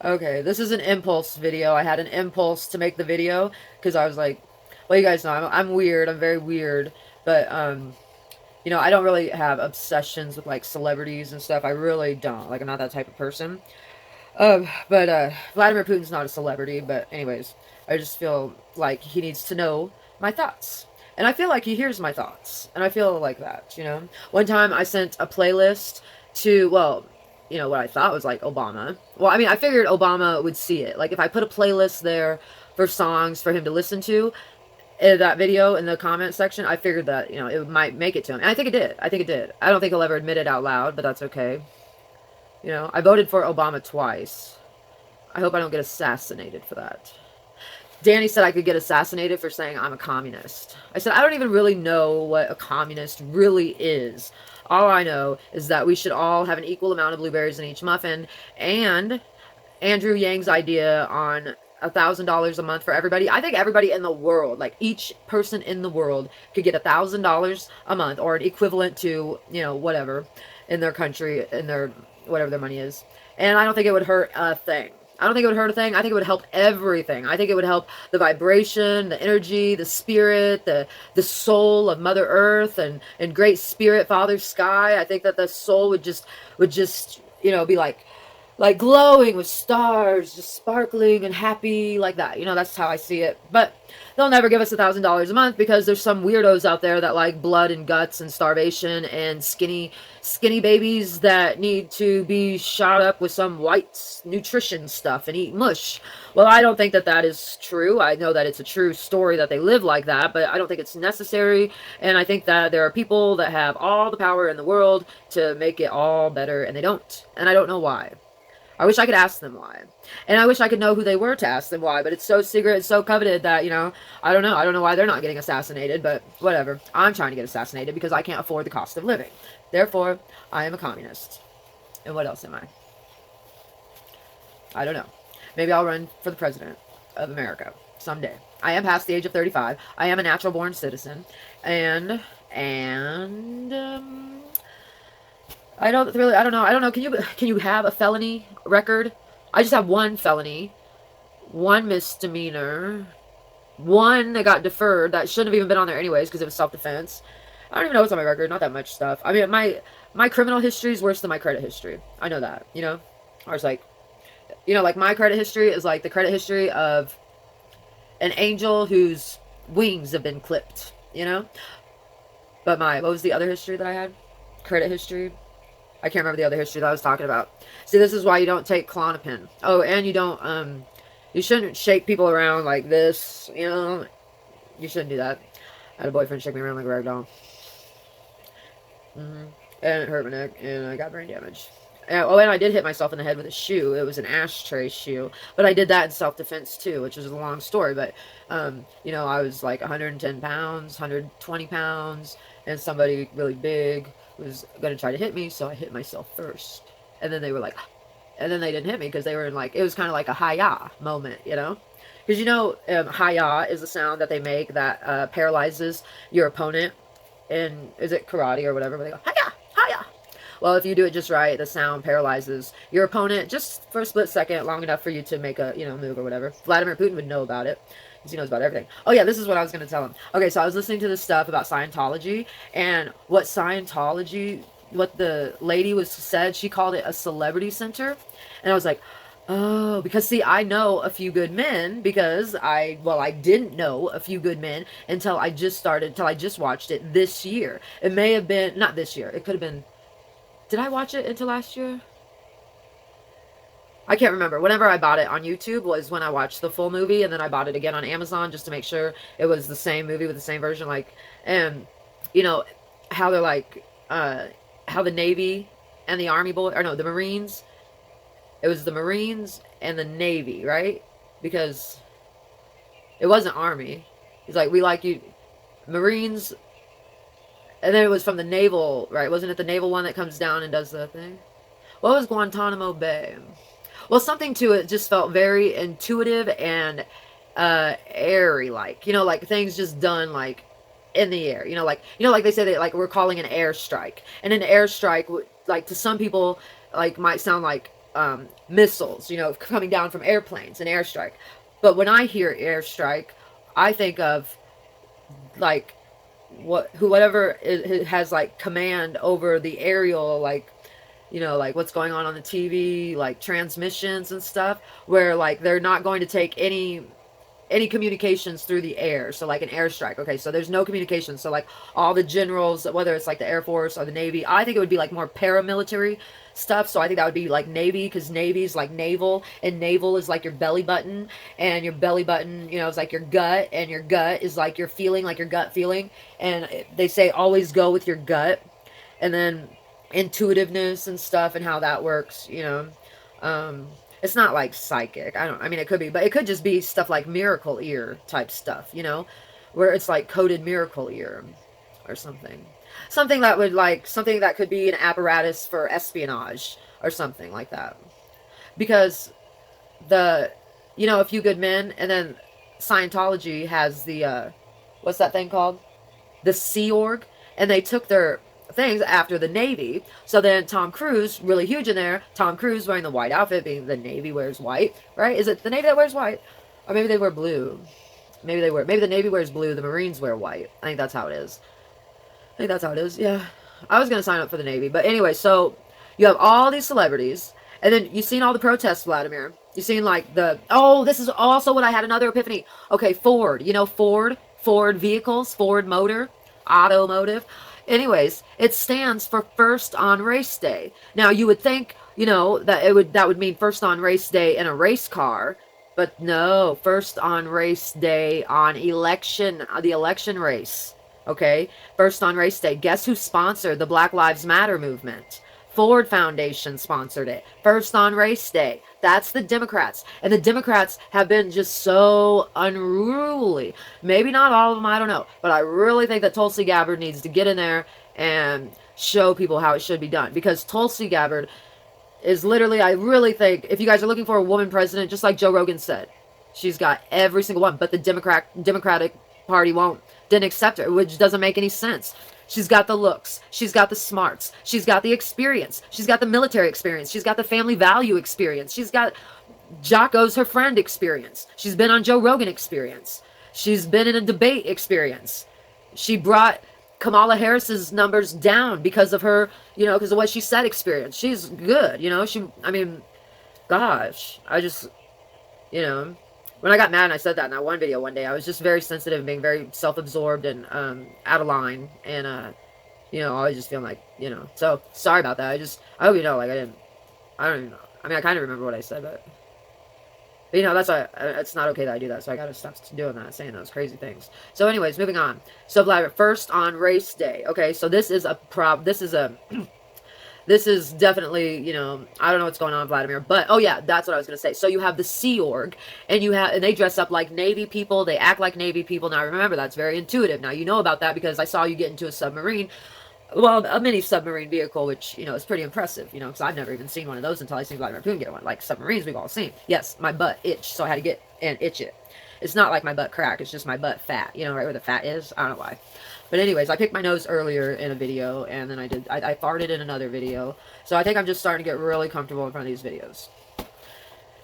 Okay, this is an impulse video. I had an impulse to make the video because I was like, well, you guys know I'm weird. I'm very weird, but I don't really have obsessions with like celebrities and stuff. I really don't. Like, I'm not that type of person. But Vladimir Putin's not a celebrity. But anyways, I just feel like he needs to know my thoughts. And I feel like he hears my thoughts. And I feel like that. One time I sent a playlist to, well, what I thought was like Obama. Well, I mean, I figured Obama would see it. Like, if I put a playlist there for songs for him to listen to, in that video in the comment section, I figured that, it might make it to him. And I think it did. I think it did. I don't think he'll ever admit it out loud, but that's okay. I voted for Obama twice. I hope I don't get assassinated for that. Danny said I could get assassinated for saying I'm a communist. I said, I don't even really know what a communist really is. All I know is that we should all have an equal amount of blueberries in each muffin. And Andrew Yang's idea on $1,000 a month for everybody. I think everybody in the world, like each person in the world, could get $1,000 a month or an equivalent to, whatever in their country, in their whatever their money is. And I don't think it would hurt a thing. I don't think it would hurt a thing. I think it would help everything. I think it would help the vibration, the energy, the spirit, the soul of Mother Earth and Great Spirit, Father Sky. I think that the soul would just be like glowing with stars, just sparkling and happy like that. That's how I see it. But they'll never give us $1,000 a month because there's some weirdos out there that like blood and guts and starvation and skinny babies that need to be shot up with some white nutrition stuff and eat mush. Well, I don't think that that is true. I know that it's a true story that they live like that, but I don't think it's necessary. And I think that there are people that have all the power in the world to make it all better, and they don't. And I don't know why. I wish I could ask them why. And I wish I could know who they were to ask them why, but it's so secret, it's so coveted that, I don't know. I don't know why they're not getting assassinated, but whatever. I'm trying to get assassinated because I can't afford the cost of living. Therefore, I am a communist. And what else am I? I don't know. Maybe I'll run for the president of America someday. I am past the age of 35. I am a natural born citizen. And I don't really, I don't know. Can you have a felony record? I just have one felony, one misdemeanor, one that got deferred that shouldn't have even been on there anyways because it was self-defense. I don't even know what's on my record. Not that much stuff. I mean, my criminal history is worse than my credit history. I know that. Or it's like, like my credit history is like the credit history of an angel whose wings have been clipped. But what was the other history that I had? Credit history. I can't remember the other history that I was talking about. See, this is why you don't take Klonopin. Oh, and you shouldn't shake people around like this. You shouldn't do that. I had a boyfriend shake me around like a rag doll. And it hurt my neck, and I got brain damage. And I did hit myself in the head with a shoe. It was an ashtray shoe. But I did that in self-defense, too, which is a long story. But, I was like 110 pounds, 120 pounds, and somebody really big was going to try to hit me, so I hit myself first. And then they were like, and then they didn't hit me because they were in like, it was kind of like a hi-ya moment. Because hi-ya is a sound that they make that paralyzes your opponent. And is it karate or whatever? Where they go, hi-ya, hi-ya. Well, if you do it just right, the sound paralyzes your opponent just for a split second, long enough for you to make a, move or whatever. Vladimir Putin would know about it. Because he knows about everything. Oh yeah, this is what I was going to tell him. Okay, so I was listening to this stuff about Scientology, and what the lady said, she called it a celebrity center, and I was like, oh, because see, I know a few good men because I didn't know a few good men until I just watched it this year. It may have been, not this year, it could have been, did I watch it until last year? I can't remember. Whenever I bought it on YouTube was when I watched the full movie, and then I bought it again on Amazon just to make sure it was the same movie with the same version. And how they're like, how the Navy and the Army the Marines. It was the Marines and the Navy, right? Because it wasn't Army. He's like, we like you, Marines, and then it was from the naval, right? Wasn't it the naval one that comes down and does the thing? What was Guantanamo Bay? Well, something to it just felt very intuitive and airy, like things just done like in the air, like they say that like we're calling an airstrike, and an airstrike, like to some people, like might sound like missiles, coming down from airplanes, an airstrike. But when I hear airstrike, I think of like whatever has like command over the aerial, like like what's going on the TV, like transmissions and stuff, where like they're not going to take any communications through the air. So like an airstrike. Okay, so there's no communication. So like all the generals, whether it's like the Air Force or the Navy, I think it would be like more paramilitary stuff. So I think that would be like Navy, because Navy is like naval, and naval is like your belly button, and your belly button, is like your gut, and your gut is like your feeling, like your gut feeling. And they say always go with your gut. And then intuitiveness and stuff, and how that works, it's not like psychic. I mean, it could be, but it could just be stuff like miracle ear type stuff, where it's like coded miracle ear or something. Something that could be an apparatus for espionage or something like that. Because A Few Good Men, and then Scientology has the, what's that thing called? The Sea Org. And they took their things after the Navy. So then Tom Cruise, really huge in there. Tom Cruise wearing the white outfit, being the Navy wears white, right? Is it the Navy that wears white? Or maybe they wear blue. Maybe the Navy wears blue, the Marines wear white. I think that's how it is. Yeah. I was going to sign up for the Navy. But anyway, so you have all these celebrities. And then you've seen all the protests, Vladimir. You've seen like this is also what I had another epiphany. Okay, Ford. Ford vehicles, Ford Motor, automotive. Anyways, it stands for first on race day. Now you would think, that would mean first on race day in a race car, but no, first on race day on the election race. Okay, first on race day. Guess who sponsored the Black Lives Matter movement? Ford Foundation sponsored it. First on race day. That's the Democrats. And the Democrats have been just so unruly. Maybe not all of them, I don't know. But I really think that Tulsi Gabbard needs to get in there and show people how it should be done. Because Tulsi Gabbard is literally, I really think, if you guys are looking for a woman president, just like Joe Rogan said, she's got every single one. But the Democratic Party didn't accept her, which doesn't make any sense. She's got the looks. She's got the smarts. She's got the experience. She's got the military experience. She's got the family value experience. She's got Jocko's her friend experience. She's been on Joe Rogan experience. She's been in a debate experience. She brought Kamala Harris's numbers down because of her, because of what she said experience. She's good, gosh, I just, when I got mad and I said that in that one video one day, I was just very sensitive and being very self-absorbed and out of line. And, I was just feeling like, so sorry about that. I hope you know, like I don't even know. I mean, I kind of remember what I said, but that's why it's not okay that I do that. So I got to stop doing that, saying those crazy things. So anyways, moving on. So Vladimir, first on race day. Okay, so this is this is definitely, I don't know what's going on, Vladimir, but, oh yeah, that's what I was going to say. So you have the Sea Org, and they dress up like Navy people, they act like Navy people. Now remember, that's very intuitive. Now you know about that because I saw you get into a submarine, well, a mini submarine vehicle, which, is pretty impressive, because I've never even seen one of those until I seen Vladimir Putin get one. Like submarines we've all seen. Yes, my butt itched, so I had to get and itch it. It's not like my butt crack, it's just my butt fat, right where the fat is. I don't know why. But anyways, I picked my nose earlier in a video, and then I farted in another video. So I think I'm just starting to get really comfortable in front of these videos.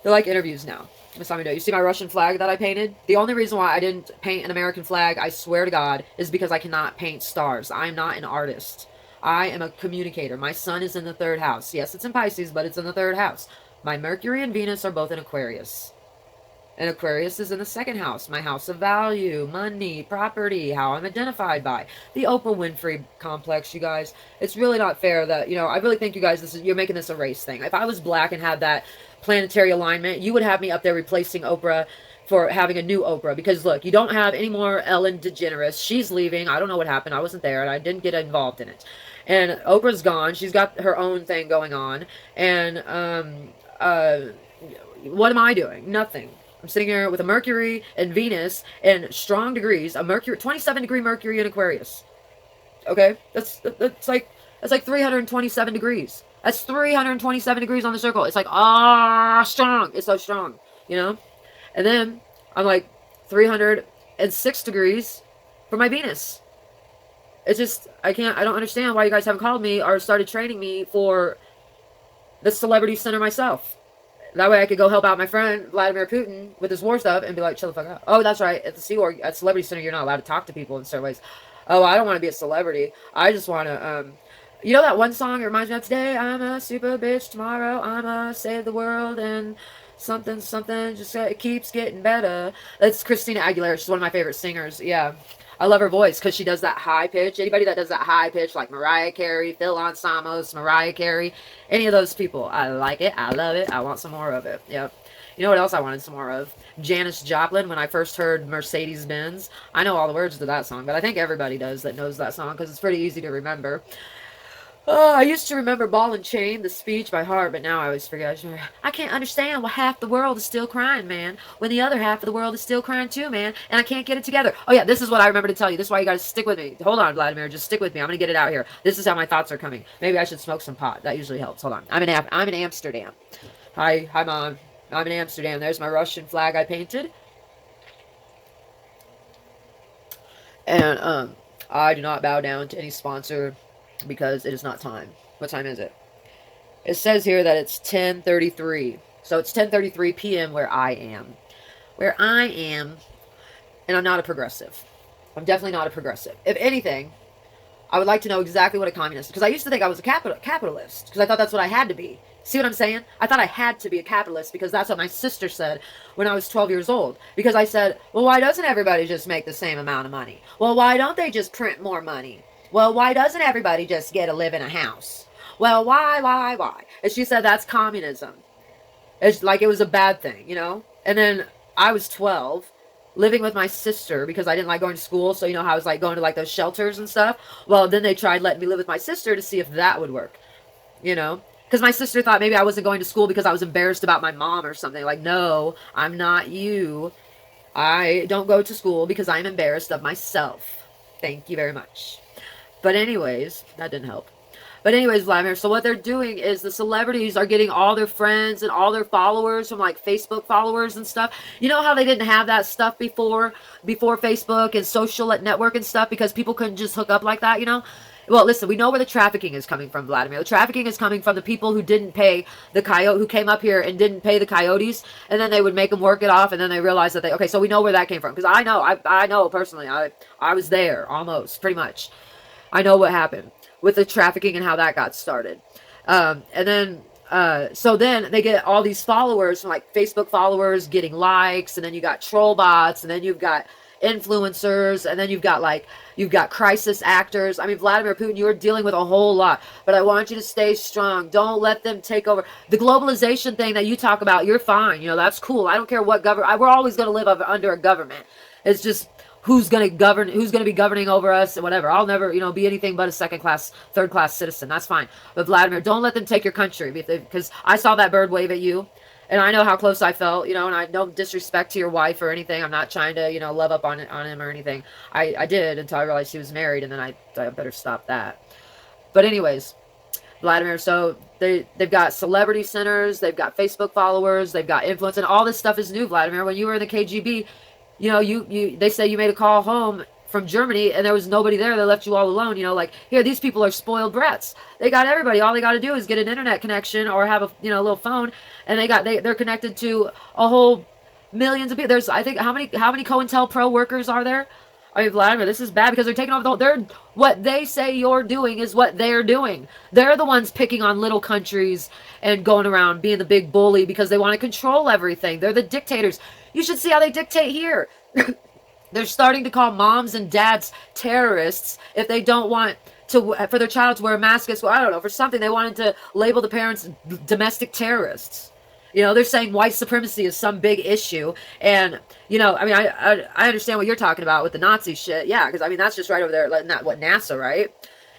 They're like interviews now. That's how we do. You see my Russian flag that I painted? The only reason why I didn't paint an American flag, I swear to God, is because I cannot paint stars. I'm not an artist. I am a communicator. My sun is in the 3rd house. Yes, it's in Pisces, but it's in the 3rd house. My Mercury and Venus are both in Aquarius. And Aquarius is in the 2nd house, my house of value, money, property, how I'm identified by. The Oprah Winfrey complex, you guys. It's really not fair that, I really think you guys, you're making this a race thing. If I was black and had that planetary alignment, you would have me up there replacing Oprah for having a new Oprah. Because look, you don't have any more Ellen DeGeneres. She's leaving. I don't know what happened. I wasn't there and I didn't get involved in it. And Oprah's gone. She's got her own thing going on. And what am I doing? Nothing. I'm sitting here with a Mercury and Venus in strong degrees, a 27-degree Mercury in Aquarius. Okay? That's like 327 degrees. That's 327 degrees on the circle. It's like, strong. It's so strong, And then I'm like 306 degrees for my Venus. It's just, I don't understand why you guys haven't called me or started training me for the Celebrity Center myself. That way I could go help out my friend Vladimir Putin with his war stuff and be like, chill the fuck out. Oh, that's right. At the Sea Org, at Celebrity Center, you're not allowed to talk to people in certain ways. Oh, I don't want to be a celebrity. I just want to, you know that one song it reminds me of today? I'm a super bitch, tomorrow I'm a save the world, and something, something, just it keeps getting better. That's Christina Aguilera. She's one of my favorite singers. Yeah. I love her voice because she does that high pitch. Anybody that does that high pitch, like Mariah Carey, Phil Samos, Mariah Carey, any of those people, I like it. I love it. I want some more of it. Yep. You know what else I wanted some more of? Janis Joplin. When I first heard Mercedes Benz, I know all the words to that song, but I think everybody does that knows that song because it's pretty easy to remember. Oh, I used to remember Ball and Chain, the speech by heart, but now I always forget. I can't understand why half the world is still crying, man, when the other half of the world is still crying too, man, and I can't get it together. Oh, yeah, this is what I remember to tell you. This is why you gotta stick with me. Hold on, Vladimir, just stick with me. I'm gonna get it out here. This is how my thoughts are coming. Maybe I should smoke some pot. That usually helps. Hold on. I'm in Amsterdam. Hi, Mom. I'm in Amsterdam. There's my Russian flag I painted. And, I do not bow down to any sponsor because it is not time. What time is it? It says here that it's 10:33. So it's 10:33 p.m. where I am. Where I am, and I'm not a progressive. I'm definitely not a progressive. If anything, I would like to know exactly what a communist is. Because I used to think I was a capitalist. Because I thought that's what I had to be. See what I'm saying? I thought I had to be a capitalist because that's what my sister said when I was 12 years old. Because I said, well, why doesn't everybody just make the same amount of money? Well, why don't they just print more money? Well, why doesn't everybody just get to live in a house? Well, why? And she said, that's communism. It's like it was a bad thing, you know? And then I was 12, living with my sister because I didn't like going to school. So, you know how I was like going to like those shelters and stuff? Well, then they tried letting me live with my sister to see if that would work, you know? Because my sister thought maybe I wasn't going to school because I was embarrassed about my mom or something. Like, no, I'm not you. I don't go to school because I'm embarrassed of myself. Thank you very much. But anyways, that didn't help. But anyways, Vladimir, so what they're doing is the celebrities are getting all their friends and all their followers from like Facebook followers and stuff. You know how they didn't have that stuff before Facebook and social network and stuff because people couldn't just hook up like that, you know? Well, listen, we know where the trafficking is coming from, Vladimir. The trafficking is coming from the people who didn't pay the coyote, who came up here and didn't pay the coyotes, and then they would make them work it off, and then they realized that okay, so we know where that came from. Because I know personally, I was there, almost, pretty much. I know what happened with the trafficking and how that got started. And then, so then they get all these followers, from like Facebook followers getting likes, and then you got troll bots, and then you've got influencers, and then you've got crisis actors. I mean, Vladimir Putin, you're dealing with a whole lot, but I want you to stay strong. Don't let them take over. The globalization thing that you talk about, you're fine. You know, that's cool. I don't care what government. We're always going to live under a government. It's just who's going to govern, who's going to be governing over us and whatever. I'll never, you know, be anything but a second class, third class citizen. That's fine. But Vladimir, don't let them take your country, because I saw that bird wave at you. And I know how close I felt, you know, and I no disrespect to your wife or anything. I'm not trying to, you know, love up on him or anything. I did until I realized he was married, and then I better stop that. But anyways, Vladimir, so they've got celebrity centers, they've got Facebook followers, they've got influence, and all this stuff is new, Vladimir. When you were in the KGB, you know, they say you made a call home from Germany and there was nobody there. They left you all alone. You know, like, here, these people are spoiled brats. They got everybody. All they got to do is get an internet connection or have a, you know, a little phone, and they're connected to a whole millions of people. There's, I think, how many COINTELPRO workers are there? I mean, Vladimir, this is bad because they're taking over the whole, what they say you're doing is what they're doing. They're the ones picking on little countries and going around being the big bully because they want to control everything. They're the dictators. You should see how they dictate here. They're starting to call moms and dads terrorists if they don't want for their child to wear a mask. Well, I don't know, for something they wanted to label the parents domestic terrorists. You know, they're saying white supremacy is some big issue. And, you know, I mean, I understand what you're talking about with the Nazi shit. Yeah, because, I mean, that's just right over there, like, not what, NASA, right?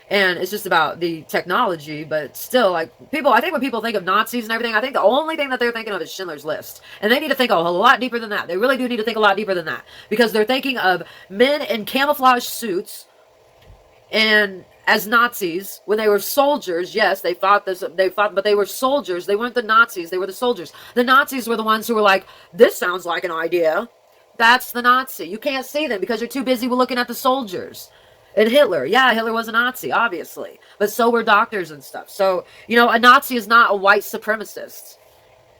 And it's just about the technology, but still, like, I think when people think of Nazis and everything, I think the only thing that they're thinking of is Schindler's List. And they need to think a lot deeper than that. They really do need to think a lot deeper than that. Because they're thinking of men in camouflage suits and as Nazis, when they were soldiers. Yes, they fought, but they were soldiers. They weren't the Nazis, they were the soldiers. The Nazis were the ones who were like, this sounds like an idea. That's the Nazi. You can't see them because you're too busy looking at the soldiers. And Hitler, yeah, Hitler was a Nazi, obviously. But so were doctors and stuff. So, you know, a Nazi is not a white supremacist.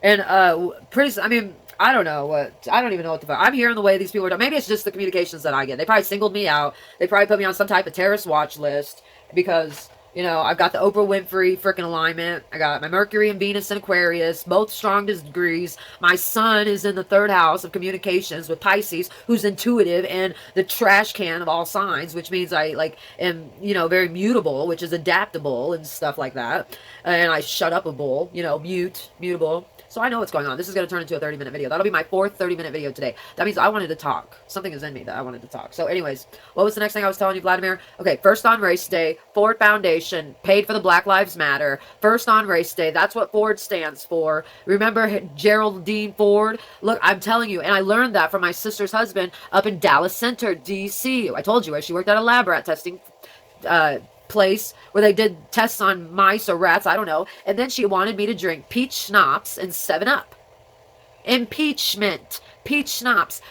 And I mean, I don't know what, I don't even know what the fuck. I'm hearing the way these people are done. Maybe it's just the communications that I get. They probably singled me out. They probably put me on some type of terrorist watch list because, you know, I've got the Oprah Winfrey freaking alignment. I got my Mercury and Venus in Aquarius, both strong degrees. My sun is in the third house of communications with Pisces, who's intuitive and the trash can of all signs, which means I like am, you know, very mutable, which is adaptable and stuff like that. And I shut up a bull, you know, mutable. So I know what's going on. This is going to turn into a 30-minute video. That'll be my fourth 30-minute video today. That means I wanted to talk. Something is in me that I wanted to talk. So anyways, what was the next thing I was telling you, Vladimir? Okay, first on race day, Ford Foundation paid for the Black Lives Matter. First on race day. That's what Ford stands for. Remember Geraldine Ford? Look, I'm telling you, and I learned that from my sister's husband up in Dallas Center, D.C. I told you where she worked at a lab rat testing place where they did tests on mice or rats, I don't know. And then she wanted me to drink peach schnapps and 7-Up. Impeachment. Peach schnapps.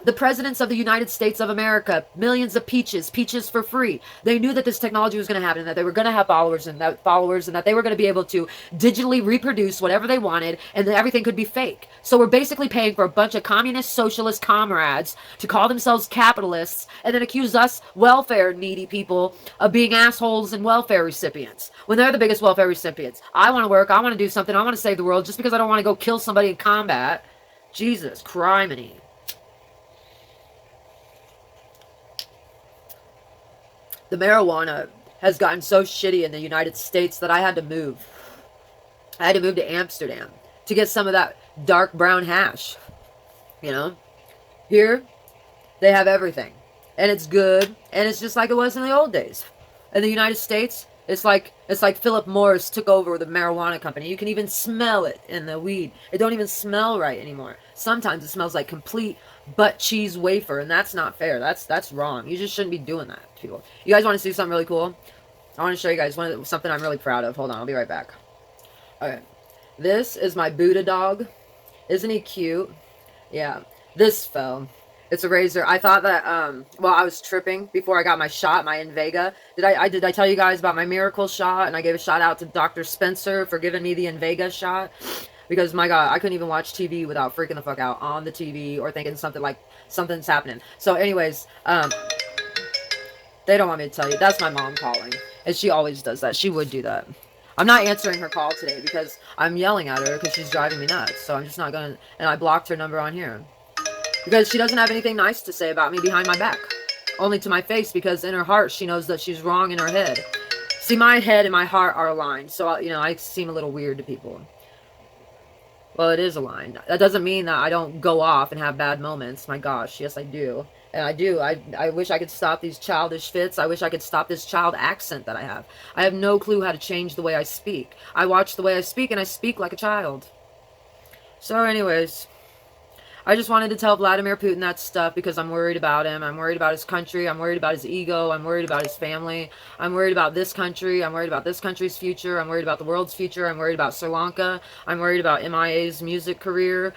The presidents of the United States of America, millions of peaches for free. They knew that this technology was going to happen, and that they were going to have followers, and that they were going to be able to digitally reproduce whatever they wanted, and that everything could be fake. So we're basically paying for a bunch of communist socialist comrades to call themselves capitalists, and then accuse us welfare needy people of being assholes and welfare recipients when they're the biggest welfare recipients. I want to work. I want to do something. I want to save the world just because I don't want to go kill somebody in combat. Jesus, criminy. The marijuana has gotten so shitty in the United States that I had to move. I had to move to Amsterdam to get some of that dark brown hash. You know? Here, they have everything. And it's good. And it's just like it was in the old days. In the United States, it's like Philip Morris took over the marijuana company. You can even smell it in the weed. It don't even smell right anymore. Sometimes it smells like complete butt cheese wafer, and that's not fair. That's wrong. You just shouldn't be doing that to people. You guys want to see something really cool? I want to show you guys something I'm really proud of. Hold on, I'll be right back. Okay, this is my Buddha dog. Isn't he cute? Yeah, this fell. It's a razor. I thought that well, I was tripping before I got my shot, my Invega. Did I tell you guys about my miracle shot? And I gave a shout out to Dr. Spencer for giving me the Invega shot. Because, my God, I couldn't even watch TV without freaking the fuck out on the TV or thinking something's happening. So, anyways, they don't want me to tell you. That's my mom calling. And she always does that. She would do that. I'm not answering her call today because I'm yelling at her because she's driving me nuts. So, I'm just not going to... And I blocked her number on here. Because she doesn't have anything nice to say about me behind my back. Only to my face, because in her heart, she knows that she's wrong in her head. See, my head and my heart are aligned. So, you know, I seem a little weird to people. Well, it is aligned. That doesn't mean that I don't go off and have bad moments. My gosh, yes I do. And I do. I wish I could stop these childish fits. I wish I could stop this child accent that I have. I have no clue how to change the way I speak. I watch the way I speak, and I speak like a child. So anyways, I just wanted to tell Vladimir Putin that stuff because I'm worried about him. I'm worried about his country. I'm worried about his ego. I'm worried about his family. I'm worried about this country. I'm worried about this country's future. I'm worried about the world's future. I'm worried about Sri Lanka. I'm worried about MIA's music career.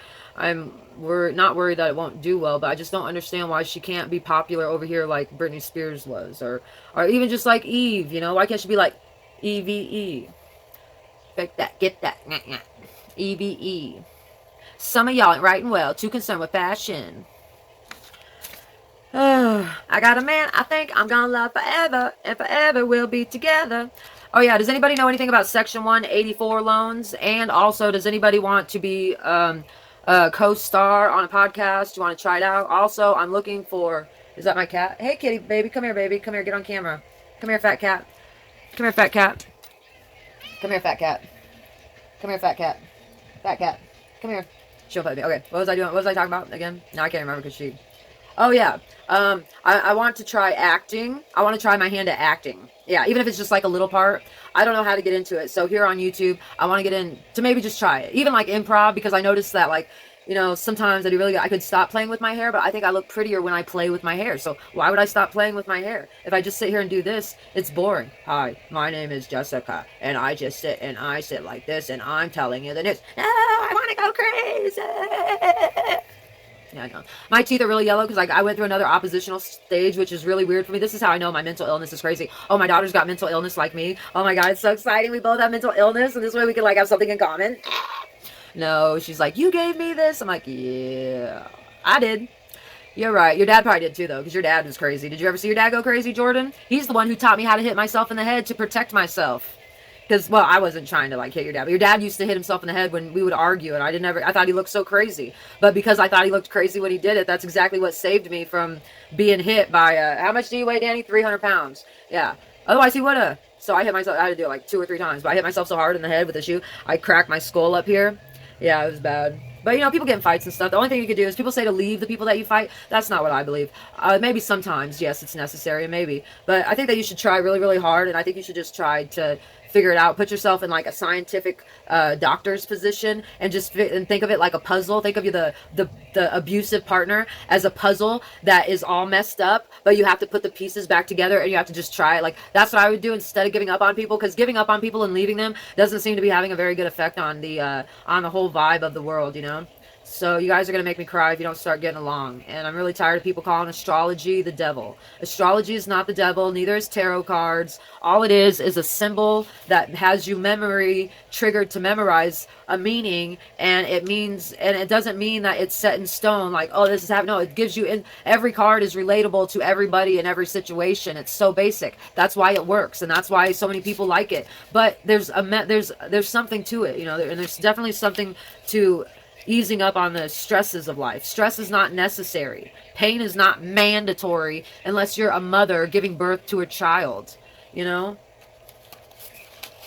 We're not worried that it won't do well, but I just don't understand why she can't be popular over here like Britney Spears was, or even just like Eve. You know, why can't she be like EVE? Get that, EVE. Some of y'all ain't writing well, too concerned with fashion. I got a man I think I'm gonna love forever, and forever we'll be together. Oh yeah, does anybody know anything about Section 184 loans? And also, does anybody want to be a co-star on a podcast? You want to try it out? Also, I'm looking for... Is that my cat? Hey kitty, baby, come here, baby. Come here, get on camera. Come here, fat cat. Come here, fat cat. Come here, fat cat. Come here, fat cat. Fat cat. Come here. She'll play me. Okay, what was I doing? What was I talking about again? No, I can't remember because she... Oh, yeah. I want to try acting. I want to try my hand at acting. Yeah, even if it's just like a little part. I don't know how to get into it. So here on YouTube, I want to get in to maybe just try it. Even like improv, because I noticed that like, you know, sometimes I do really good. I could stop playing with my hair, but I think I look prettier when I play with my hair. So why would I stop playing with my hair? If I just sit here and do this, it's boring. Hi, my name is Jessica, and I just sit and I sit like this, and I'm telling you the news. No, I want to go crazy. Yeah, I know. My teeth are really yellow because I went through another oppositional stage, which is really weird for me. This is how I know my mental illness is crazy. Oh, my daughter's got mental illness like me. Oh my God, it's so exciting. We both have mental illness, and this way we can like have something in common. No, she's like, you gave me this. I'm like, yeah, I did. You're right. Your dad probably did too, though, because your dad was crazy. Did you ever see your dad go crazy, Jordan? He's the one who taught me how to hit myself in the head to protect myself. Because, well, I wasn't trying to like hit your dad, but your dad used to hit himself in the head when we would argue, and I thought he looked so crazy. But because I thought he looked crazy when he did it, that's exactly what saved me from being hit by, how much do you weigh, Danny? 300 pounds. Yeah. Otherwise, he would have. So I hit myself, I had to do it like 2 or 3 times, but I hit myself so hard in the head with the shoe, I cracked my skull up here. Yeah, it was bad. But you know, people get in fights and stuff. The only thing you can do is people say to leave the people that you fight. That's not what I believe. Maybe sometimes, yes, it's necessary, maybe. But I think that you should try really, really hard, and I think you should just try to figure it out. Put yourself in like a scientific doctor's position, and just and think of it like a puzzle. Think of you the abusive partner as a puzzle that is all messed up, but you have to put the pieces back together, and you have to just try it. Like that's what I would do instead of giving up on people, because giving up on people and leaving them doesn't seem to be having a very good effect on the whole vibe of the world, you know. So you guys are going to make me cry if you don't start getting along. And I'm really tired of people calling astrology the devil. Astrology is not the devil, neither is tarot cards. All it is a symbol that has you memory triggered to memorize a meaning, and it means, and it doesn't mean that it's set in stone like, oh, this is happening. No, it gives you, in every card is relatable to everybody in every situation. It's so basic. That's why it works, and that's why so many people like it. But there's something to it, you know, and there's definitely something to easing up on the stresses of life. Stress is not necessary. Pain is not mandatory unless you're a mother giving birth to a child, you know?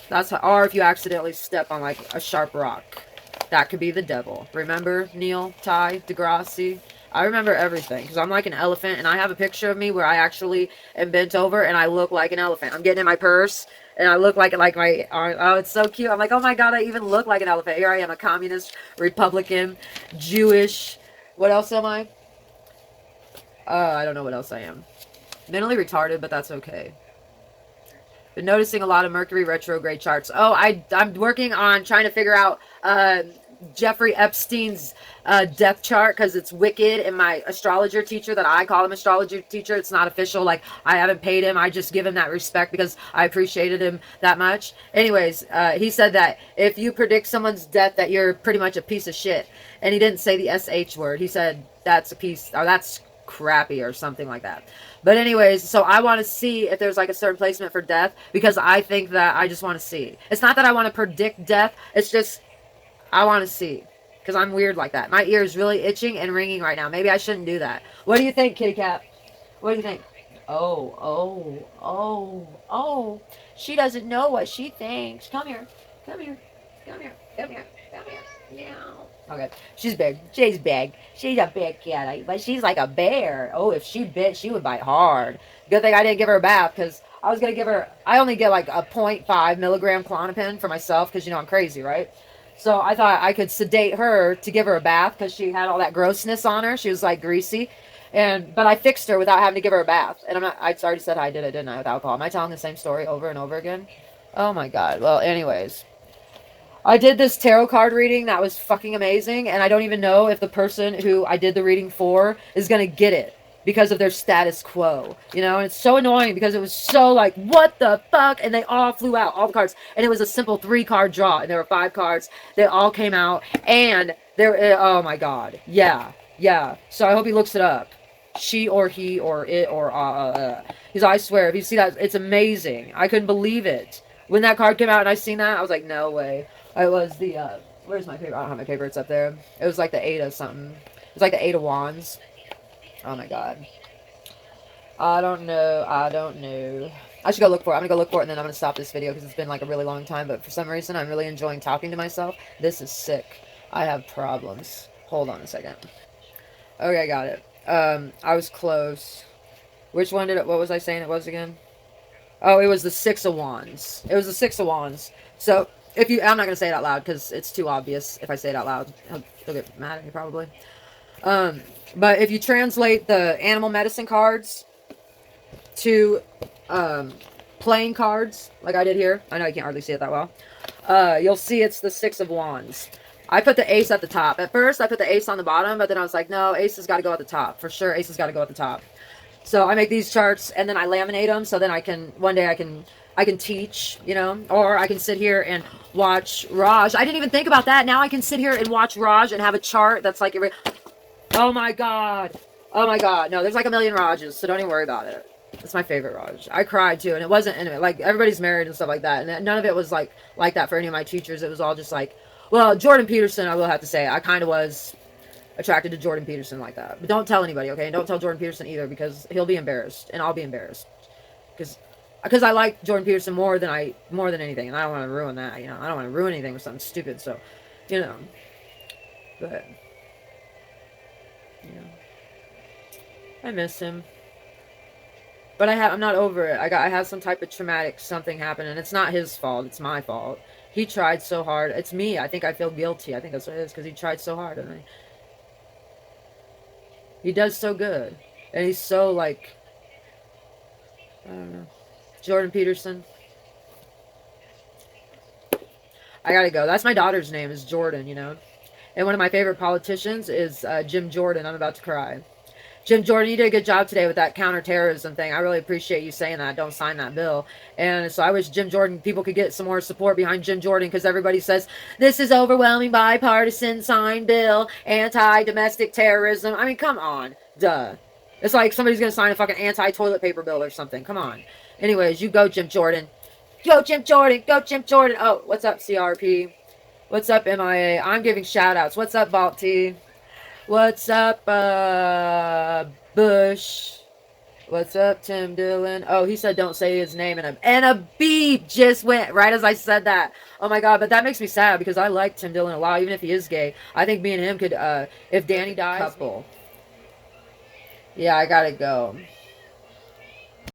That's how, or if you accidentally step on like a sharp rock. That could be the devil. Remember Neil, Ty, Degrassi? I remember everything because I'm like an elephant, and I have a picture of me where I actually am bent over and I look like an elephant. I'm getting in my purse and I look like my arm. Oh, it's so cute. I'm like, oh my God, I even look like an elephant. Here I am, a communist, Republican, Jewish. What else am I? I don't know what else I am. Mentally retarded, but that's okay. Been noticing a lot of Mercury retrograde charts. Oh, I'm working on trying to figure out Jeffrey Epstein's death chart, because it's wicked, and my astrologer teacher, that I call him astrologer teacher, it's not official, like I haven't paid him, I just give him that respect because I appreciated him that much. Anyways, he said that if you predict someone's death, that you're pretty much a piece of shit, and he didn't say the SH word. He said that's a piece, or that's crappy, or something like that. But anyways, so I want to see if there's like a certain placement for death, because I think that I just want to see. It's not that I want to predict death, it's just I want to see, because I'm weird like that. My ear is really itching and ringing right now. Maybe I shouldn't do that. What do you think, kitty cat? What do you think? Oh. She doesn't know what she thinks. Come here. Come here. Come here. Come here. Come here. Meow. Okay. She's big. She's big. She's a big cat. But she's like a bear. Oh, if she bit, she would bite hard. Good thing I didn't give her a bath, because I was going to give her, I only get like a 0.5 milligram Klonopin for myself, because, you know, I'm crazy, right? So I thought I could sedate her to give her a bath, because she had all that grossness on her. She was like greasy. But I fixed her without having to give her a bath. And I already said I did it, didn't I, with alcohol? Am I telling the same story over and over again? Oh my God. Well, anyways, I did this tarot card reading that was fucking amazing, and I don't even know if the person who I did the reading for is going to get it because of their status quo, you know. And it's so annoying because it was so like, what the fuck, and they all flew out, all the cards, and it was a simple 3-card draw, and there were 5 cards. They all came out, and there, oh my God, yeah. So I hope he looks it up. She or he or it or because I swear, if you see that, it's amazing. I couldn't believe it when that card came out, and I seen that, I was like, no way. It was the where's my paper? I don't have my paper. It's up there. It was like the 8 of something. It was like the 8 of Wands. Oh my God. I don't know. I should go look for it. I'm gonna go look for it, and then I'm gonna stop this video because it's been like a really long time. But for some reason, I'm really enjoying talking to myself. This is sick. I have problems. Hold on a second. Okay, I got it. I was close. Which one did it? What was I saying it was again? Oh, it was the 6 of Wands. It was the 6 of Wands. So if you, I'm not gonna say it out loud because it's too obvious. If I say it out loud, he'll get mad at me probably. But if you translate the animal medicine cards to playing cards, like I did here, I know you can't hardly see it that well. You'll see it's the 6 of Wands. I put the ace at the top. At first, I put the ace on the bottom, but then I was like, no, ace has got to go at the top. For sure, ace has got to go at the top. So I make these charts, and then I laminate them, so then one day I can I can teach, you know, or I can sit here and watch Raj. I didn't even think about that. Now I can sit here and watch Raj and have a chart that's like every. Oh my god. Oh my god. No, there's like a million Rajas, so don't even worry about it. It's my favorite Raj. I cried too, and it wasn't intimate. Like everybody's married and stuff like that, and none of it was like that for any of my teachers. It was all just like, well, Jordan Peterson. I will have to say, I kind of was attracted to Jordan Peterson like that. But don't tell anybody, okay? And don't tell Jordan Peterson either, because he'll be embarrassed and I'll be embarrassed. Because I like Jordan Peterson more than anything, and I don't want to ruin that. You know, I don't want to ruin anything with something stupid. So, you know, but you know, I miss him. But I'm not over it. I had some type of traumatic something happen, and it's not his fault. It's my fault. He tried so hard. It's me. I think I feel guilty. I think that's what it is, because he tried so hard, and he does so good, and he's so like, I don't know. Jordan Peterson. I gotta go. That's my daughter's name, is Jordan, you know. And one of my favorite politicians is Jim Jordan. I'm about to cry. Jim Jordan, you did a good job today with that counterterrorism thing. I really appreciate you saying that. Don't sign that bill. And so I wish Jim Jordan, people could get some more support behind Jim Jordan, because everybody says this is overwhelming bipartisan signed bill, anti-domestic terrorism. I mean, come on. Duh. It's like somebody's going to sign a fucking anti-toilet paper bill or something. Come on. Anyways, you go, Jim Jordan. Go, Jim Jordan. Go, Jim Jordan. Oh, what's up, CRP? What's up, MIA? I'm giving shout outs. What's up, Vault T? What's up, Bush? What's up, Tim Dillon? Oh, he said don't say his name, and a beep just went right as I said that. Oh my god, but that makes me sad, because I like Tim Dillon a lot, even if he is gay. I think me and him could, if Danny dies, couple. Yeah, I gotta go.